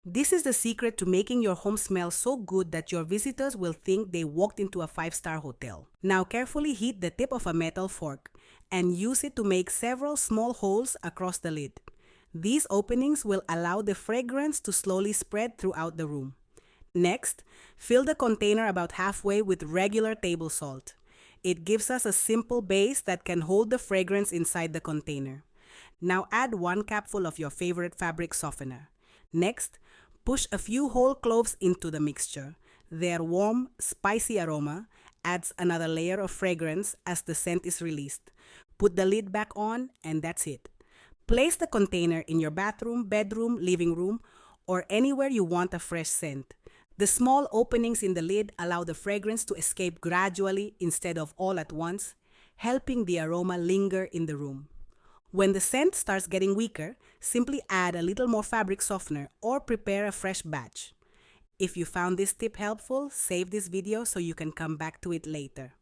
This is the secret to making your home smell so good that your visitors will think they walked into a 5-star hotel. Now carefully heat the tip of a metal fork and use it to make several small holes across the lid. These openings will allow the fragrance to slowly spread throughout the room. Next, fill the container about halfway with regular table salt. It gives us a simple base that can hold the fragrance inside the container. Now add 1 capful of your favorite fabric softener. Next, push a few whole cloves into the mixture. Their warm, spicy aroma adds another layer of fragrance as the scent is released. Put the lid back on, and that's it. Place the container in your bathroom, bedroom, living room, or anywhere you want a fresh scent. The small openings in the lid allow the fragrance to escape gradually instead of all at once, helping the aroma linger in the room. When the scent starts getting weaker, simply add a little more fabric softener or prepare a fresh batch. If you found this tip helpful, save this video so you can come back to it later.